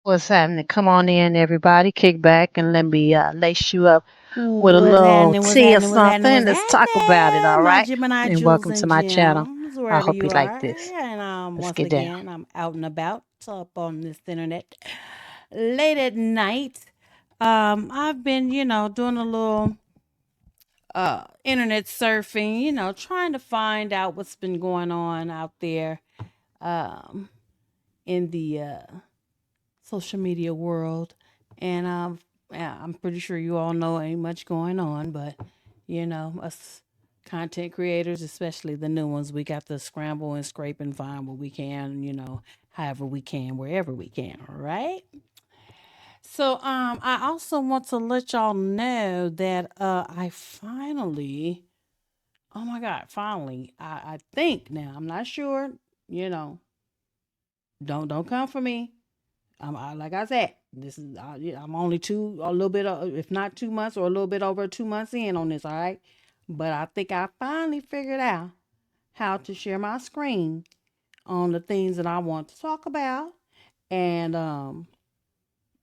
What's happening? Come on in, everybody. Kick back and let me lace you up with a What's little happening? What's tea or happening? What's happening? something. What's Let's talk about it, happening? all My right? Gemini And jewels welcome to and my channel. gems, I wherever hope you you like are. this. And Let's once get down. again, I'm out and about up on this internet late at night. I've been, doing a little internet surfing, trying to find out what's been going on out there um, in the social media world. And yeah, I'm pretty sure you all know ain't much going on, but us content creators, especially the new ones, we got to scramble and scrape and find what we can, however we can, wherever we can, all right? So I also want to let y'all know that I finally, oh my God, finally, I think now, I'm not sure, you know, don't come for me. Like I said, this is yeah, I'm only a little bit, if not 2 months or a little bit over 2 months in on this. All right, but I think I finally figured out how to share my screen on the things that I want to talk about, and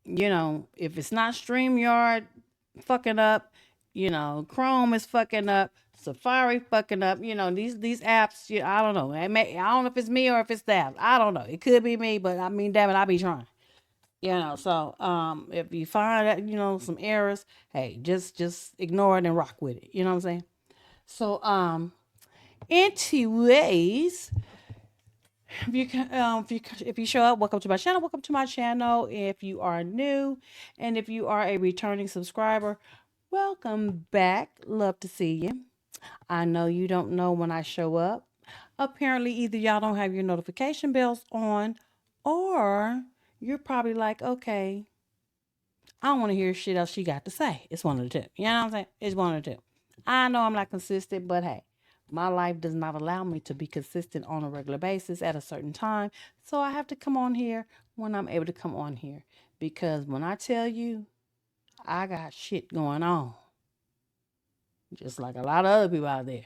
if it's not StreamYard fucking up, Chrome is fucking up. Safari fucking up, these apps. I don't know. I don't know if it's me or if it's that. I don't know. It could be me, but I mean, damn it, I be trying. So if you find that some errors, hey, just ignore it and rock with it. You know what I'm saying? So anyways, if you show up, welcome to my channel. Welcome to my channel. If you are new, and if you are a returning subscriber, welcome back. Love to see you. I know you don't know when I show up. Apparently, either y'all don't have your notification bells on, or you're probably like, okay, I don't want to hear shit else she got to say. It's one of the two. You know what I'm saying? It's one of the two. I know I'm not consistent, but hey, my life does not allow me to be consistent on a regular basis at a certain time. So I have to come on here when I'm able to come on here. Because when I tell you I got shit going on, just like a lot of other people out there,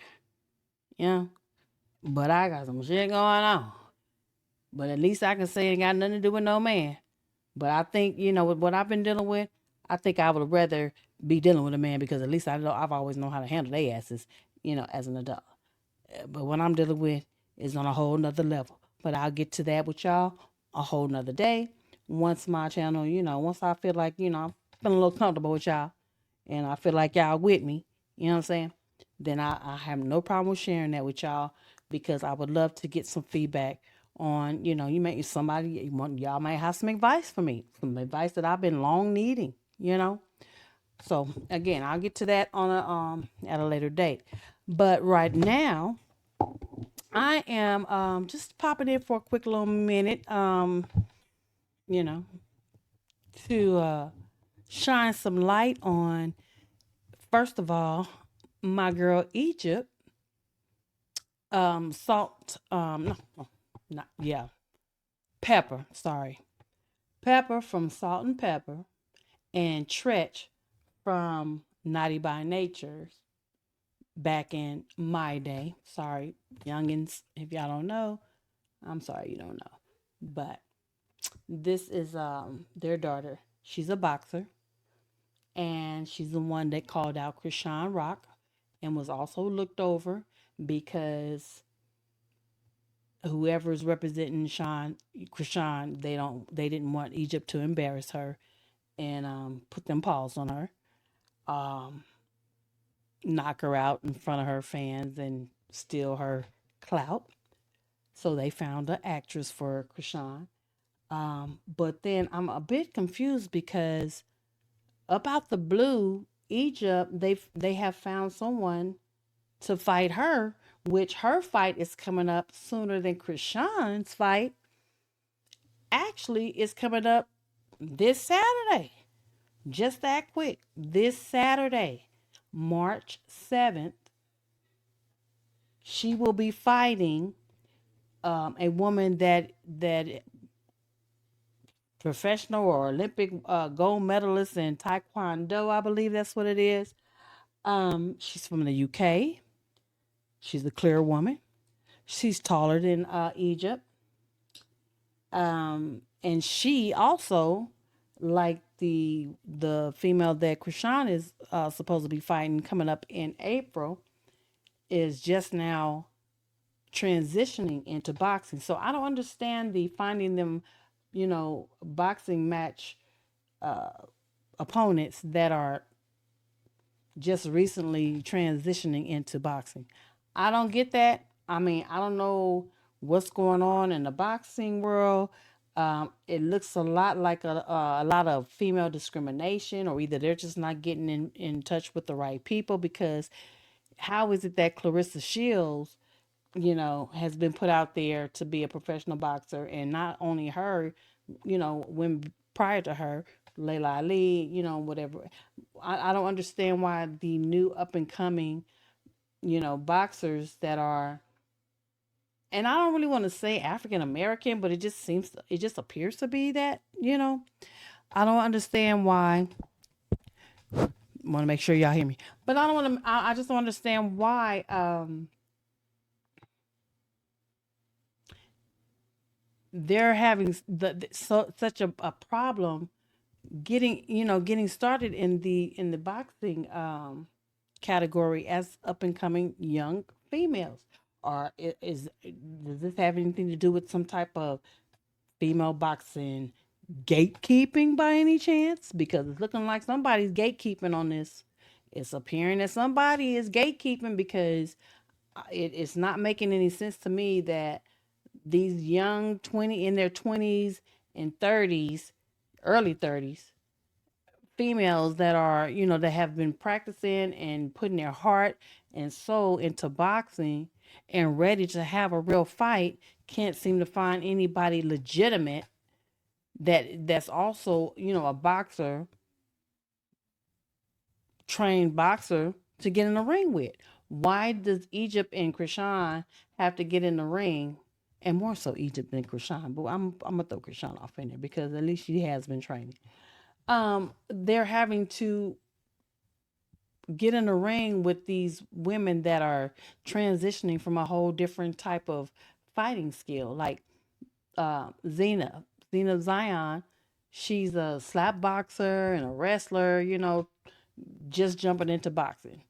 you know, but I got some shit going on. But at least I can say it ain't got nothing to do with no man. But I think, with what I've been dealing with, I think I would rather be dealing with a man because at least I know I've always known how to handle their asses, as an adult. But what I'm dealing with is on a whole nother level. But I'll get to that with y'all a whole nother day. Once my channel, once I feel like, I'm feeling a little comfortable with y'all and I feel like y'all with me, you know what I'm saying? Then I have no problem with sharing that with y'all because I would love to get some feedback on, you may y'all might have some advice for me, some advice that I've been long needing. So again, I'll get to that on a at a later date. But right now, I am just popping in for a quick little minute, you know, to shine some light on first of all, my girl Egypt, salt, no, not yeah, pepper. Sorry, pepper from Salt and Pepper, and Tretch from Naughty by Nature. Back in my day, sorry, youngins, if y'all don't know, I'm sorry you don't know, but this is their daughter. She's a boxer, and she's the one that called out Krishan Rock, and was also looked over because whoever's representing Krishan, they didn't want Egypt to embarrass her and put them paws on her, um, knock her out in front of her fans and steal her clout. So they found an actress for Krishan. But then I'm a bit confused because about the blue Egypt, they have found someone to fight her, which her fight is coming up sooner than Krishan's fight. Actually, is coming up this Saturday. Just that quick. This Saturday, March 7th, she will be fighting a woman that professional or Olympic gold medalist in Taekwondo, I believe that's what it is. She's from the UK. She's a clear woman. She's taller than Egypt. And she also, like the female that Krishan is supposed to be fighting coming up in April, is just now transitioning into boxing. So I don't understand the finding them, boxing match uh, opponents that are just recently transitioning into boxing. I don't get that. I mean, I don't know what's going on in the boxing world. It looks a lot like a lot of female discrimination, or either they're just not getting in touch with the right people. Because how is it that Clarissa Shields, has been put out there to be a professional boxer, and not only her, when prior to her, Layla Ali, whatever. I don't understand why the new up and coming, boxers that are, and I don't really want to say African American, but it just appears to be that. I don't understand why. Want to make sure y'all hear me, but I don't want to. I just don't understand why they're having such a problem getting started in the boxing category as up and coming young females. Or does this have anything to do with some type of female boxing gatekeeping by any chance? Because it's looking like somebody's gatekeeping on this. It's appearing that somebody is gatekeeping, because it's not making any sense to me that these young 20 in their 20s and 30s, early 30s, females that are, that have been practicing and putting their heart and soul into boxing and ready to have a real fight, can't seem to find anybody legitimate that's also, a boxer, trained boxer, to get in the ring with. Why does Egypt and Krishan have to get in the ring? And more so Egypt than Krishan, but I'm gonna throw Krishan off in there because at least she has been training. They're having to get in the ring with these women that are transitioning from a whole different type of fighting skill. Like Zena Zion, she's a slap boxer and a wrestler, just jumping into boxing.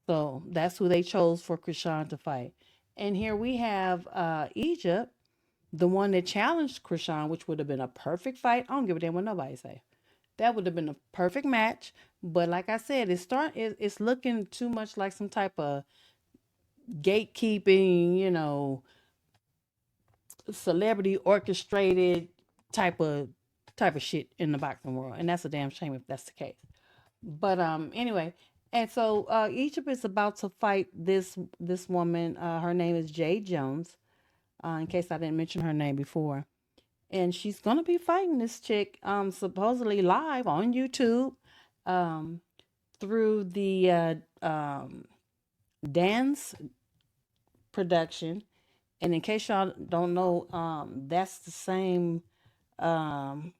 So that's who they chose for Krishan to fight. And here we have Egypt, the one that challenged Krishan, which would have been a perfect fight. I don't give a damn what nobody say. That would have been a perfect match. But like I said, it's looking too much like some type of gatekeeping, celebrity orchestrated type of type of shit in the boxing world. And that's a damn shame if that's the case. But anyway, and so Egypt is about to fight this woman. Her name is Jade Jones. In case I didn't mention her name before, and she's gonna be fighting this chick, supposedly live on YouTube, um, through the dance production. And in case y'all don't know, that's the same. Um,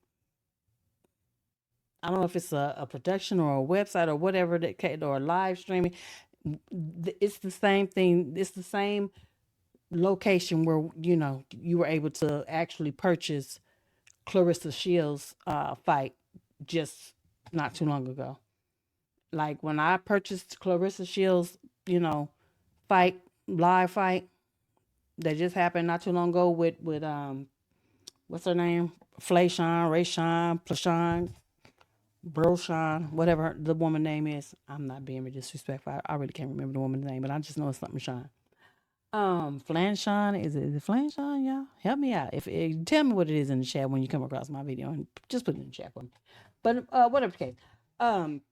I don't know if it's a production or a website or whatever or live streaming. It's the same thing. It's the same location where you were able to actually purchase Clarissa Shields' fight just not too long ago. Like when I purchased Clarissa Shields, fight live fight that just happened not too long ago with what's her name, Flayshawn, Rayshawn, Plashawn, Broshawn, whatever the woman name is. I'm not being disrespectful. I really can't remember the woman's name, but I just know it's something Sean. Flanshawn, is it Flanshawn, y'all? Help me out. If tell me what it is in the chat when you come across my video, and just put it in the chat for me. But whatever the case. Um,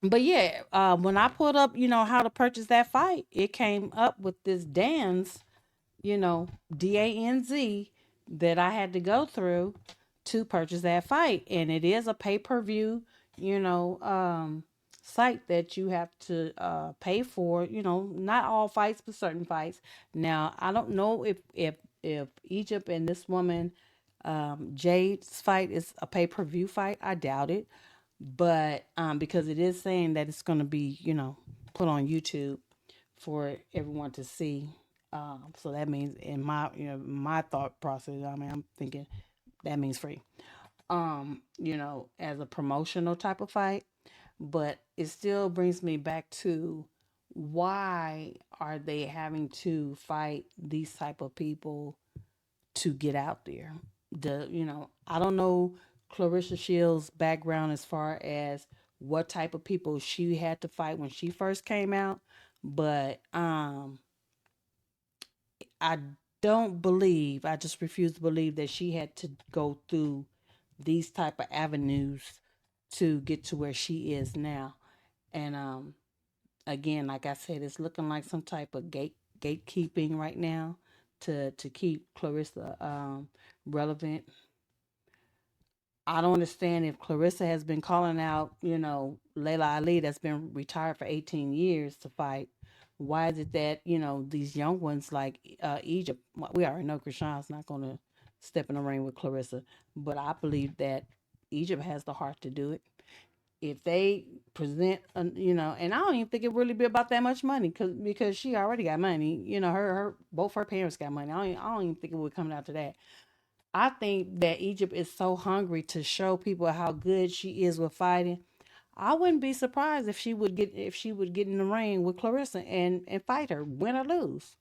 but yeah, when I pulled up, how to purchase that fight, it came up with this dance, DANZ, that I had to go through to purchase that fight. And it is a pay-per-view, you know, um, site that you have to pay for, not all fights, but certain fights. Now, I don't know if Egypt and this woman, Jade's fight is a pay-per-view fight. I doubt it. But because it is saying that it's going to be, put on YouTube for everyone to see. So that means in my my thought process, I mean, I'm thinking that means free. As a promotional type of fight, but it still brings me back to why are they having to fight these type of people to get out there? I don't know Clarissa Shields' background as far as what type of people she had to fight when she first came out, but I don't believe, I just refuse to believe that she had to go through these type of avenues to get to where she is now. And again, like I said, it's looking like some type of gatekeeping right now to keep Clarissa relevant. I don't understand if Clarissa has been calling out, Layla Ali that's been retired for 18 years to fight. Why is it that, these young ones like Egypt, we already know Krishan's not going to step in the ring with Clarissa, but I believe that Egypt has the heart to do it. If they present, and I don't even think it really be about that much money because she already got money. Her both her parents got money. I don't even think it would come down to that. I think that Egypt is so hungry to show people how good she is with fighting. I wouldn't be surprised if she would get in the ring with Clarissa and fight her, win or lose.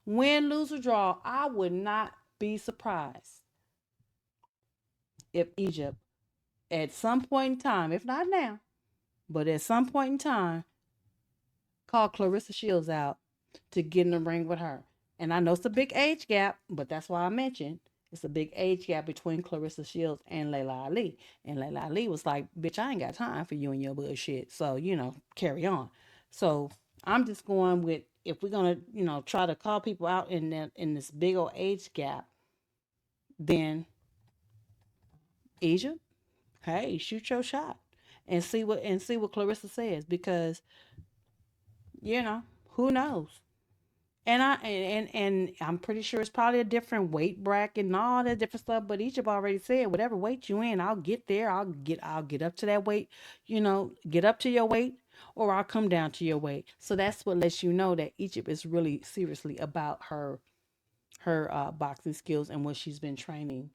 Win, lose or draw, I would not be surprised if Egypt at some point in time, if not now, but at some point in time, call Clarissa Shields out to get in the ring with her. And I know it's a big age gap, but that's why I mentioned it's a big age gap between Clarissa Shields and Layla Ali. And Layla Ali was like, bitch, I ain't got time for you and your bullshit. So, carry on. So I'm just going with if we're gonna, try to call people out in this big old age gap, then Asia, hey, shoot your shot and see what Clarissa says because, you know, who knows? And I'm pretty sure it's probably a different weight bracket and all that different stuff. But Egypt already said whatever weight you in, I'll get there. I'll get up to that weight, get up to your weight, or I'll come down to your weight. So that's what lets you know that Egypt is really seriously about her boxing skills and what she's been training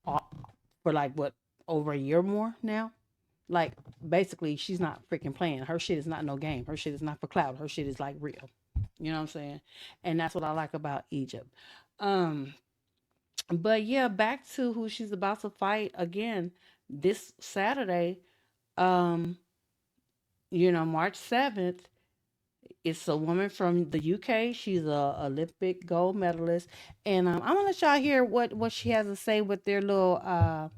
uh, for like what over a year more now. Like basically, she's not freaking playing. Her shit is not no game. Her shit is not for clout. Her shit is like real. You know what I'm saying? And that's what I like about Egypt. Um, but yeah, back to who she's about to fight again this Saturday. Um, March 7th. It's a woman from the UK. She's a Olympic gold medalist, and I'm gonna let y'all hear what she has to say with their little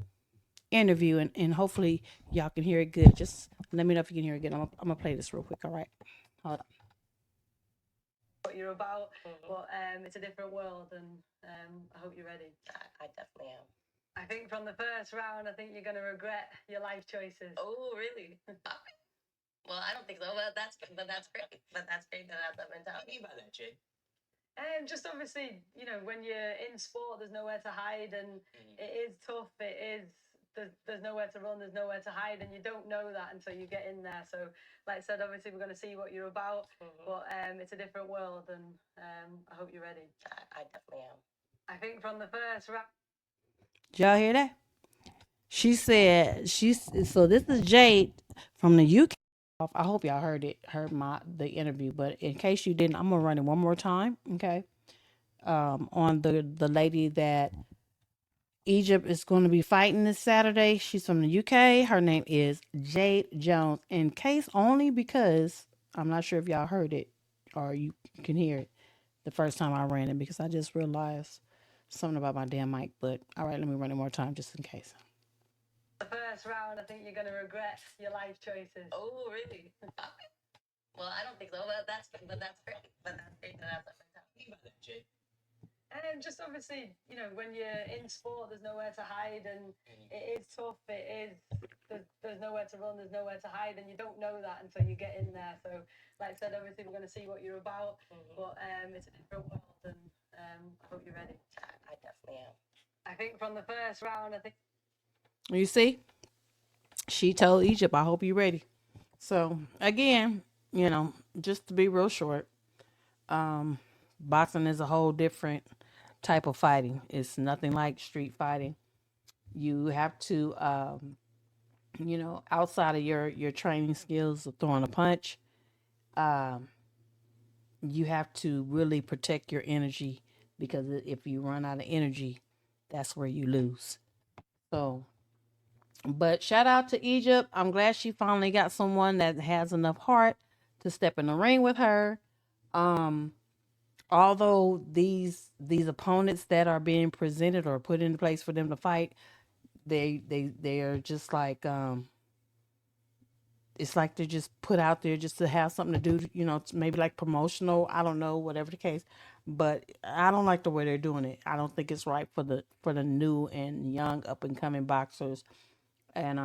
interview, and hopefully y'all can hear it good. Just let me know if you can hear it good. I'm gonna play this real quick. All right, hold on. What you're about, but it's a different world, and I hope you're ready. I definitely am. I think from the first round, I think you're gonna regret your life choices. Oh, really? Well, I don't think so, but that's great. But that's great to have that mentality. What do you mean by that, Jay? And just obviously, when you're in sport, there's nowhere to hide, and it is tough. It is. There's nowhere to run. There's nowhere to hide, and you don't know that until you get in there. So, like I said, obviously we're going to see what you're about, but it's a different world, and I hope you're ready. I definitely am. I think from the first round. Did y'all hear that? She said she's so. This is Jade from the UK. I hope y'all heard the interview, but in case you didn't, I'm gonna run it one more time. Okay. On the lady that Egypt is going to be fighting this Saturday. She's from the UK. Her name is Jade Jones. In case only because I'm not sure if y'all heard it or you can hear it the first time I ran it because I just realized something about my damn mic. But all right, let me run it more time just in case. The first round, I think you're going to regret your life choices. Oh, really? Well, I don't think so, but that's great. But that's great to have that mentality. About that, Jay. And just obviously, when you're in sport, there's nowhere to hide, and it is tough. It is. There's nowhere to run. There's nowhere to hide, and you don't know that until you get in there. So, like I said, obviously we're going to see what you're about, but it's a different world, and I hope you're ready. I definitely am. I think from the first round, I think. You see, she told Egypt, "I hope you're ready." So again, just to be real short. Um, Boxing is a whole different type of fighting. It's nothing like street fighting. You have to, outside of your training skills of throwing a punch, um, you have to really protect your energy because if you run out of energy, that's where you lose. So, but shout out to Egypt. I'm glad she finally got someone that has enough heart to step in the ring with her. Um, Although these opponents that are being presented or put into place for them to fight, they are just like it's like they're just put out there just to have something to do, maybe like promotional, I don't know, whatever the case. But I don't like the way they're doing it. I don't think it's right for the new and young up and coming boxers. And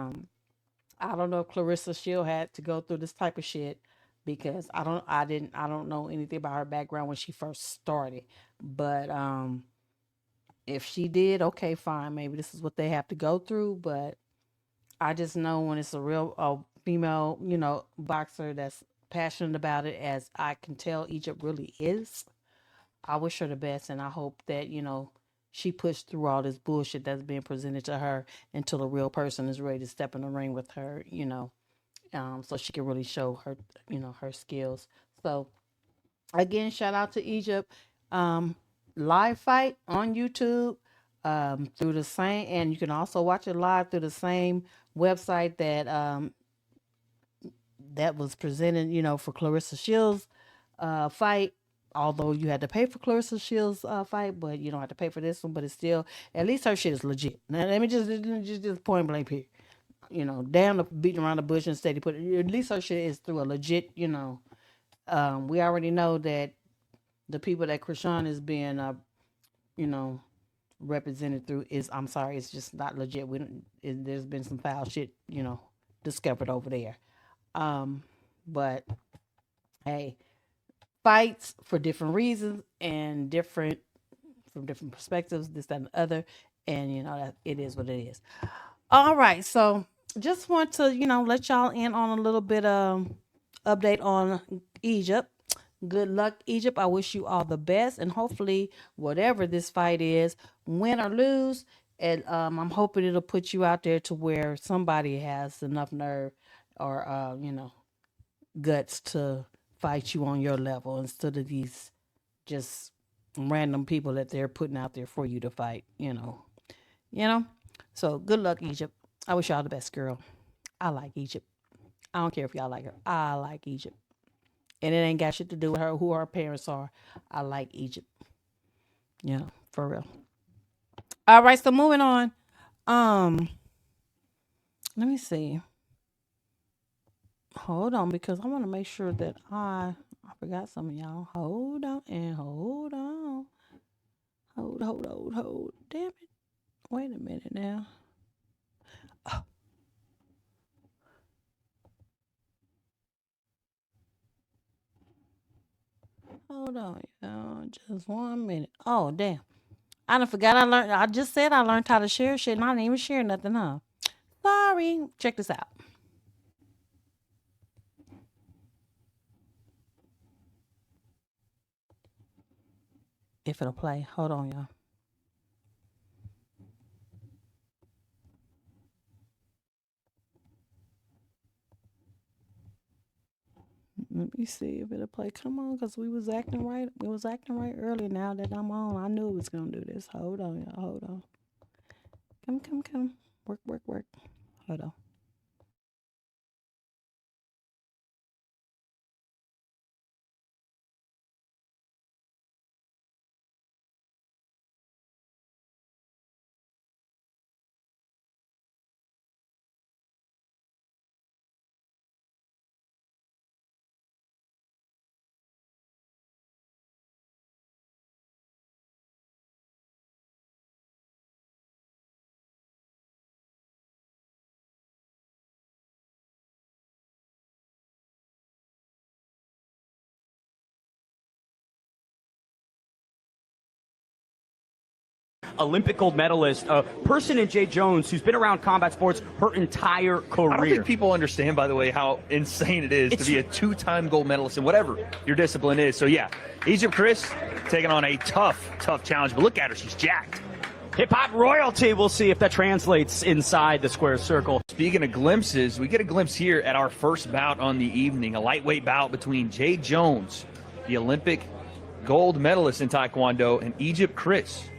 I don't know if Clarissa Shield had to go through this type of shit because I don't know anything about her background when she first started. But if she did, okay, fine. Maybe this is what they have to go through. But I just know when it's a real female, boxer that's passionate about it, as I can tell Egypt really is. I wish her the best, and I hope that she pushed through all this bullshit that's being presented to her until a real person is ready to step in the ring with her. So she can really show her, her skills. So again, shout out to Egypt. Um, Live fight on YouTube through the same, and you can also watch it live through the same website that was presented, for Clarissa Shields' fight. Although you had to pay for Clarissa Shields' fight, but you don't have to pay for this one. But it's still, at least her shit is legit. Now, let me just point blank here. Damn the beating around the bush and steady put. At least her shit is through a legit. We already know that the people that Krishan is being, you know, represented through is, I'm sorry, it's just not legit. There's been some foul shit, discovered over there. Um, but hey, fights for different reasons and different from different perspectives, this, that, and the other, and that it is what it is. All right, so just want to let y'all in on a little bit update on Egypt. Good luck, Egypt. I wish you all the best, and hopefully, whatever this fight is, win or lose, and I'm hoping it'll put you out there to where somebody has enough nerve or guts to fight you on your level instead of these just random people that they're putting out there for you to fight. You know. So good luck, Egypt. I wish y'all the best, girl. I like Egypt. I don't care if y'all like her. I like Egypt. And it ain't got shit to do with her, who her parents are. I like Egypt. For real. All right, so moving on. Um, Let me see. Hold on, because I want to make sure that I forgot some of y'all. Hold on and hold on. Hold. Damn it. Wait a minute now. Oh, hold on, y'all. Just 1 minute. Oh, damn. I done forgot I learned. I just said I learned how to share shit and I didn't even share nothing, huh? Sorry. Check this out. If it'll play. Hold on, y'all. Let me see if it'll play. Come on, because we was acting right. We was acting right early. Now that I'm on, I knew it was gonna do this. Hold on, y'all. Hold on. Come. Work. Hold on. Olympic gold medalist, a person in Jade Jones who's been around combat sports her entire career. I don't think people understand, by the way, how insane it is to be a two-time gold medalist in whatever your discipline is. So yeah, Egypt CHRISS taking on a tough challenge. But look at her, she's jacked. Hip hop royalty. We'll see if that translates inside the square circle. Speaking of glimpses, we get a glimpse here at our first bout on the evening, a lightweight bout between Jade Jones, the Olympic gold medalist in Taekwondo, and Egypt CHRISS.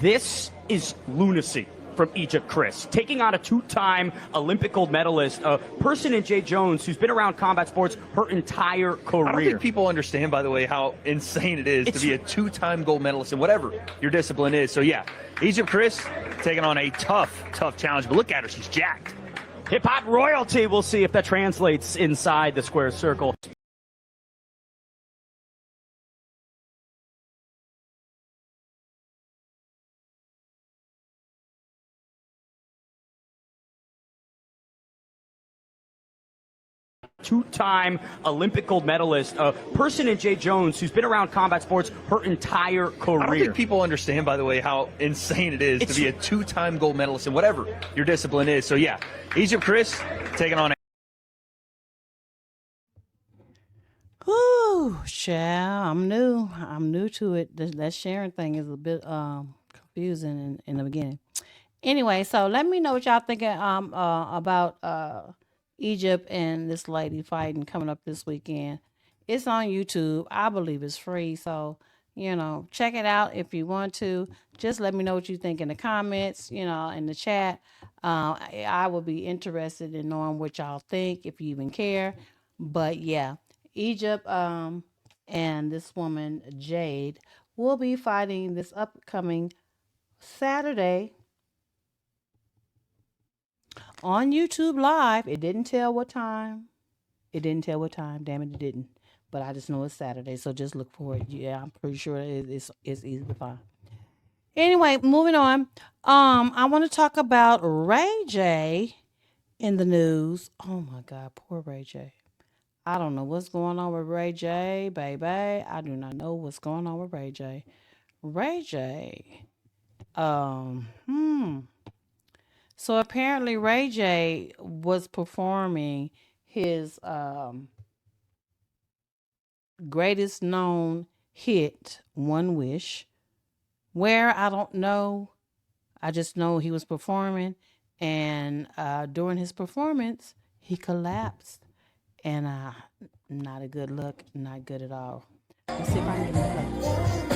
This is lunacy from Egypt CHRISS, taking on a two-time Olympic gold medalist, a person in Jade Jones who's been around combat sports her entire career. I don't think people understand, by the way, how insane it is to be a two-time gold medalist in whatever your discipline is. So yeah, Egypt CHRISS taking on a tough challenge. But look at her, she's jacked. Hip hop royalty. We'll see if that translates inside the square circle. Two-time Olympic gold medalist, a person in Jade Jones who's been around combat sports her entire career. I don't think people understand, by the way, how insane it is to be a two-time gold medalist in whatever your discipline is. So yeah, Egypt CHRISS taking on Whoo, child, I'm new. I'm new to it. That sharing thing is a bit confusing in the beginning. Anyway, so let me know what y'all thinking about Egypt and this lady fighting coming up this weekend. It's on YouTube. I believe it's free, so check it out if you want to. Just let me know what you think in the comments, in the chat. I will be interested in knowing what y'all think, if you even care. But yeah, Egypt and this woman Jade will be fighting this upcoming Saturday on YouTube Live. It didn't tell what time. It didn't tell what time. Damn it, it didn't. But I just know it's Saturday, so just look for it. Yeah, I'm pretty sure it's easy to find. Anyway, moving on. I want to talk about Ray J in the news. Oh my God, poor Ray J. I don't know what's going on with Ray J, baby. I do not know what's going on with Ray J. Ray J. So apparently Ray J was performing his greatest known hit, One Wish, where I don't know. I just know he was performing, and during his performance, he collapsed. And not a good look, not good at all. Let's see if I can get him to play.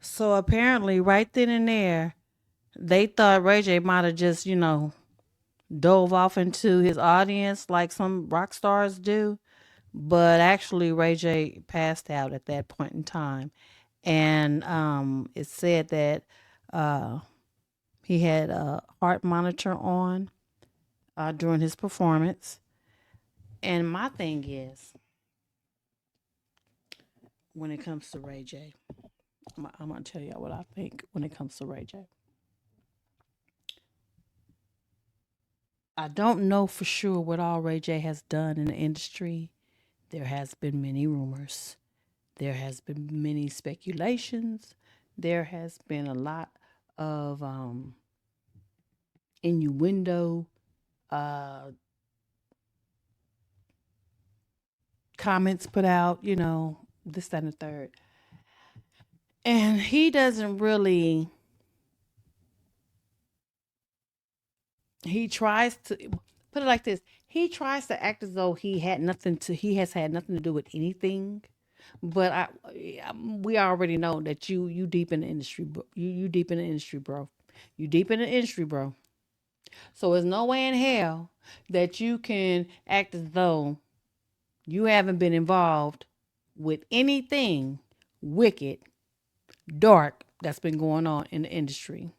So apparently, right then and there, they thought Ray J might have just, dove off into his audience like some rock stars do. But actually, Ray J passed out at that point in time. And it said that uh, he had a heart monitor on during his performance. And my thing is, when it comes to Ray J, I'm going to tell you what I think when it comes to Ray J. I don't know for sure what all Ray J has done in the industry. There has been many rumors. There has been many speculations. There has been a lot of innuendo, comments put out, this, that, and the third. And he doesn't really, he tries to put it like this. He tries to act as though he has had nothing to do with anything. But we already know that you deep in the industry, bro. You deep in the industry, bro. You deep in the industry, bro. So there's no way in hell that you can act as though you haven't been involved with anything wicked, dark that's been going on in the industry.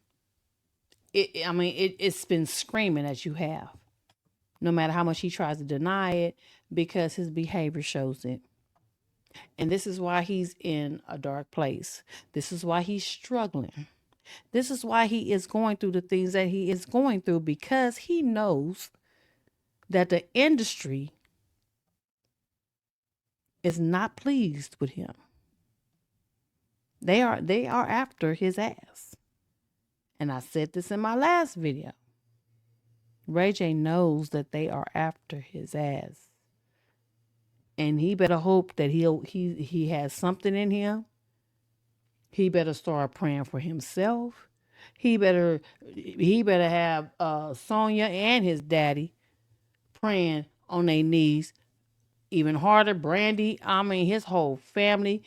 It's been screaming as you have, no matter how much he tries to deny it, because his behavior shows it. And this is why he's in a dark place. This is why he's struggling. This is why he is going through the things that he is going through, because he knows that the industry is not pleased with him. They are after his ass. And I said this in my last video. Ray J knows that they are after his ass. And he better hope that he has something in him. He better start praying for himself. He better have Sonya and his daddy praying on their knees. Even harder, Brandy, his whole family.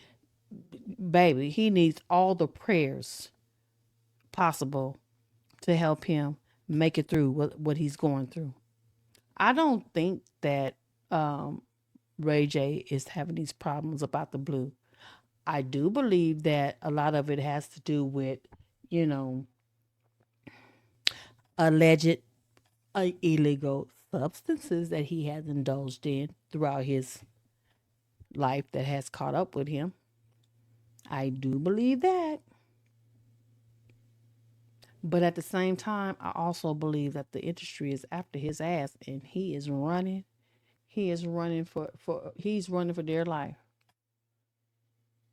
Baby, he needs all the prayers possible to help him make it through what he's going through. I don't think that Ray J is having these problems about the blue. I do believe that a lot of it has to do with, alleged illegal substances that he has indulged in throughout his life that has caught up with him. I do believe that. But at the same time, I also believe that the industry is after his ass, and he is running. He is running he's running for dear life.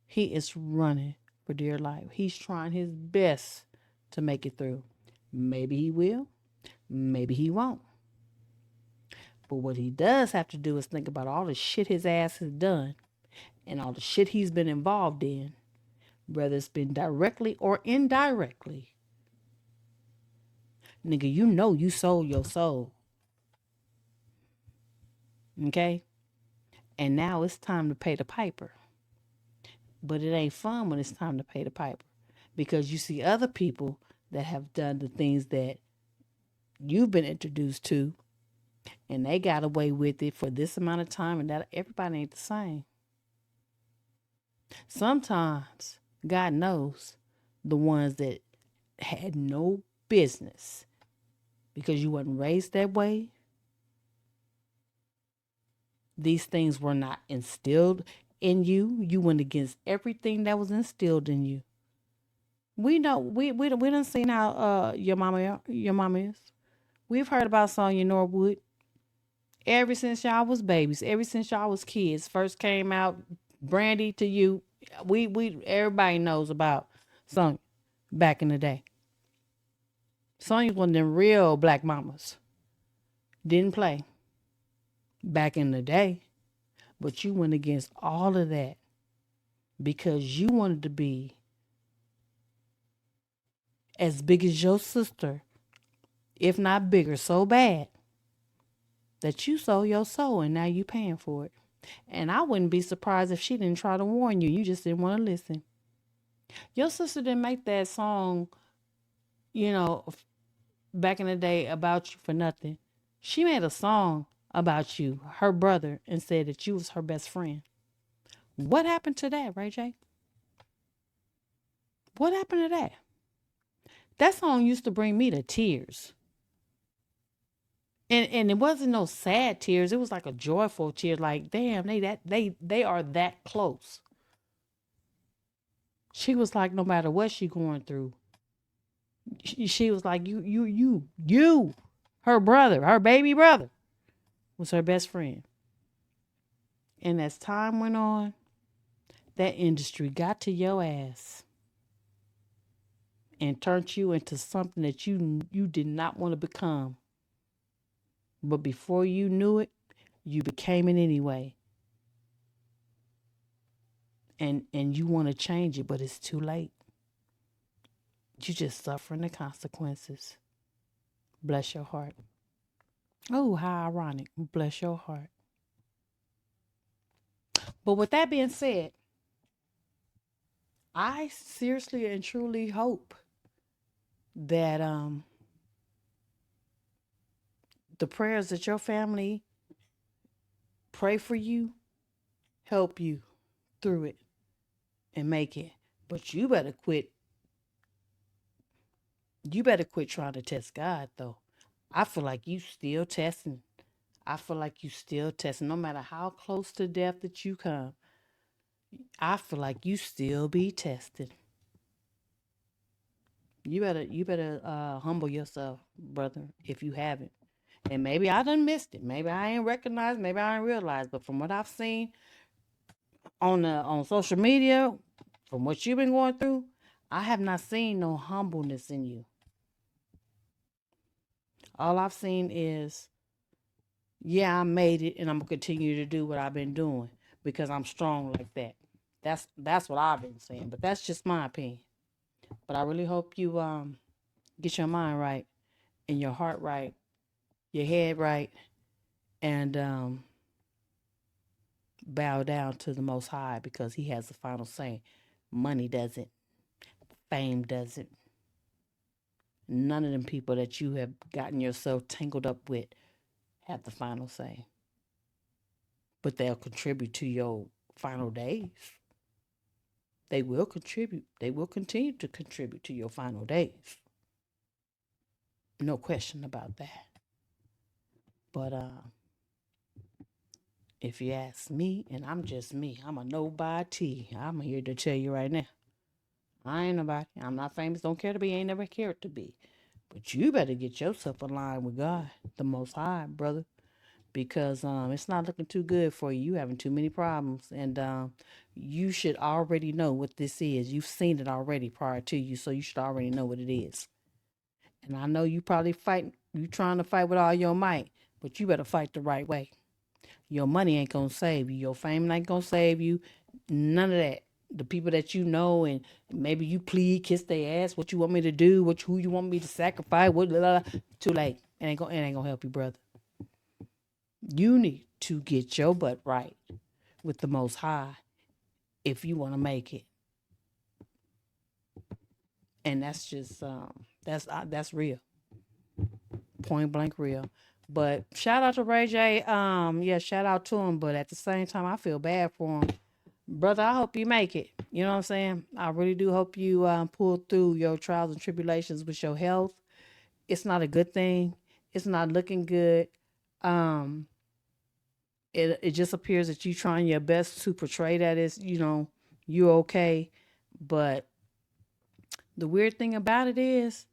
He is running for dear life. He's trying his best to make it through. Maybe he will, maybe he won't. But what he does have to do is think about all the shit his ass has done and all the shit he's been involved in, whether it's been directly or indirectly. Nigga, you sold your soul. Okay? And now it's time to pay the piper. But it ain't fun when it's time to pay the piper, because you see other people that have done the things that you've been introduced to, and they got away with it for this amount of time, and that everybody ain't the same. Sometimes God knows the ones that had no business because you wasn't raised that way. These things were not instilled in you. You went against everything that was instilled in you. We know we done seen how your mama is. We've heard about Sonya Norwood ever since y'all was babies, ever since y'all was kids. First came out, Brandy to you. We everybody knows about Sonya back in the day. Sonya's one of them real black mamas. Didn't play back in the day. But you went against all of that because you wanted to be as big as your sister, if not bigger, so bad that you sold your soul and now you paying for it. And I wouldn't be surprised if she didn't try to warn you. You just didn't want to listen. Your sister didn't make that song, back in the day about you for nothing. She made a song about you, her brother, and said that you was her best friend. What happened to that, Ray J? What happened to that? That song used to bring me to tears. And it wasn't no sad tears. It was like a joyful tear. Like, damn, they are that close. She was like, no matter what she going through, she was like, you, her brother, her baby brother, was her best friend. And as time went on, that industry got to your ass and turned you into something that you did not want to become. But before you knew it, you became it anyway. And you want to change it, but it's too late. You just suffering the consequences. Bless your heart. Oh, how ironic. Bless your heart. But with that being said, I seriously and truly hope that the prayers that your family pray for you help you through it. and make it. But you better quit. You better quit trying to test God, though. I feel like you still testing. I feel like you still testing. No matter how close to death that you come, I feel like you still be tested. You better humble yourself, brother, if you haven't. And maybe I done missed it. Maybe I ain't recognized. Maybe I ain't realized. But from what I've seen on social media, from what you've been going through, I have not seen no humbleness in you. All I've seen is, yeah, I made it, and I'm gonna continue to do what I've been doing because I'm strong like that. That's what I've been saying. But that's just my opinion. But I really hope you get your mind right and your heart right, your head right, and bow down to the Most High because He has the final say. Money doesn't, fame doesn't. None of them people that you have gotten yourself tangled up with have the final say. But they'll contribute to your final days. They will contribute. They will continue to contribute to your final days. No question about that. But if you ask me, and I'm just me, I'm a nobody. I'm here to tell you right now. I ain't nobody. I'm not famous. Don't care to be. Ain't never cared to be. But you better get yourself aligned with God, the Most High, brother, because it's not looking too good for you. You having too many problems, and you should already know what this is. You've seen it already prior to you, so you should already know what it is. And I know you probably fighting. You trying to fight with all your might, but you better fight the right way. Your money ain't gonna save you. Your fame ain't gonna save you. None of that. The people that you know, and maybe you plead, kiss their ass. What you want me to do? Who you want me to sacrifice? What? Blah, blah, blah. Too late. It ain't gonna help you, brother. You need to get your butt right with the Most High if you want to make it. And that's just that's real, point blank real. But shout out to Ray J. Yeah, shout out to him. But at the same time, I feel bad for him. Brother, I hope you make it. You know what I'm saying? I really do hope you pull through your trials and tribulations with your health. It's not a good thing. It's not looking good. Um, it just appears that you trying your best to portray that as, you're okay. But the weird thing about it is,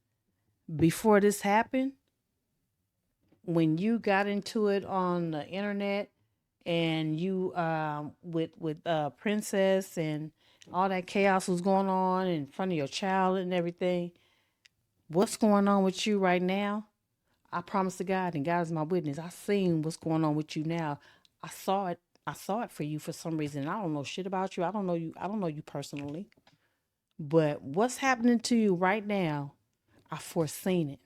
before this happened, when you got into it on the internet and you with Princess and all that chaos was going on in front of your child and everything, what's going on with you right now? I promise to God, and God is my witness. I seen what's going on with you now. I saw it. I saw it for you for some reason. I don't know shit about you. I don't know you. I don't know you personally. But what's happening to you right now, I foreseen it.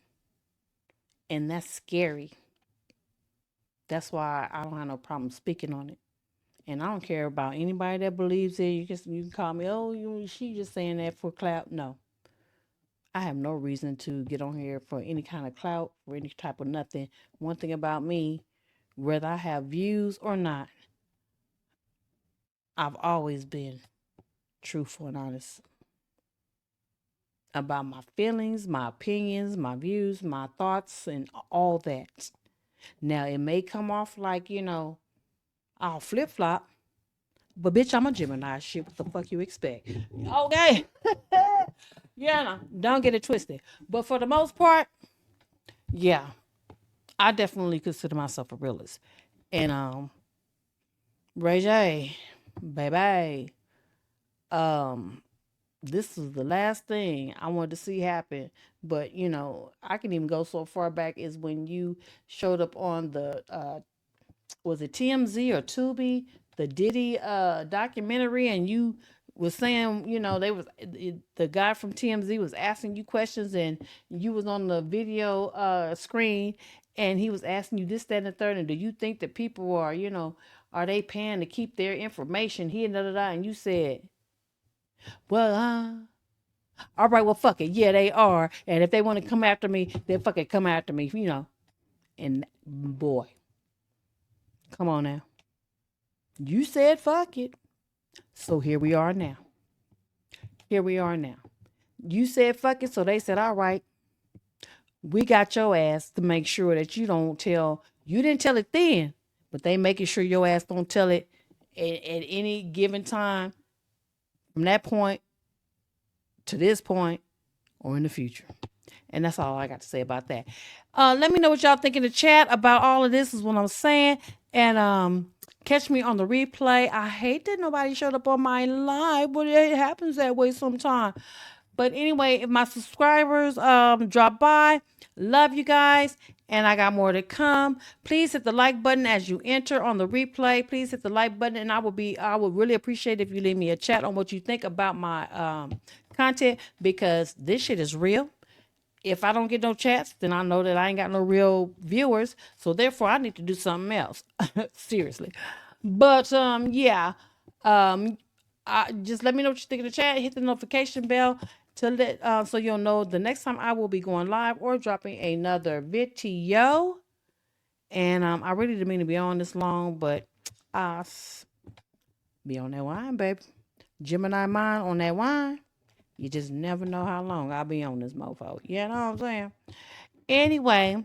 And that's scary. That's why I don't have no problem speaking on it. And I don't care about anybody that believes it. You can call me, oh, she just saying that for clout. No. I have no reason to get on here for any kind of clout or any type of nothing. One thing about me, whether I have views or not, I've always been truthful and honest about my feelings, my opinions, my views, my thoughts, and all that. Now, it may come off like, I'll flip flop, but bitch, I'm a Gemini. Shit, what the fuck you expect? Okay. Yeah, no, don't get it twisted. But for the most part, yeah, I definitely consider myself a realist. And Ray J, baby, um, this is the last thing I wanted to see happen. But I can even go so far back as when you showed up on the was it TMZ or Tubi, the Diddy documentary, and you was saying, they was the guy from TMZ was asking you questions, and you was on the video screen, and he was asking you this, that, and the third, and do you think that people are they paying to keep their information here and da da da, and you said, well, all right, well, fuck it, yeah, they are, and if they want to come after me, they'll fucking come after me. And boy, come on now. You said fuck it. So here we are now. Here we are now. You said fuck it, so they said, all right, we got your ass to make sure that you didn't tell it then, but they making sure your ass don't tell it at any given time from that point to this point or in the future. And that's all I got to say about that. Let me know what y'all think in the chat about all of this, is what I'm saying. And catch me on the replay. I hate that nobody showed up on my live, but it happens that way sometimes. But anyway, if my subscribers drop by, love you guys, and I got more to come. Please hit the like button as you enter on the replay. Please hit the like button, and I would really appreciate if you leave me a chat on what you think about my content, because this shit is real. If I don't get no chats, then I know that I ain't got no real viewers. So therefore, I need to do something else. Seriously. But yeah. Just let me know what you think in the chat. Hit the notification bell to let so you'll know the next time I will be going live or dropping another video. And I really didn't mean to be on this long, but I be on that wine, baby. Gemini mind on that wine. You just never know how long I'll be on this mofo. You know what I'm saying? Anyway,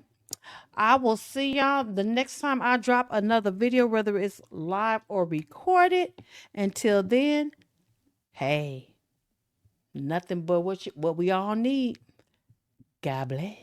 I will see y'all the next time I drop another video, whether it's live or recorded. Until then, hey, nothing but what we all need. God bless.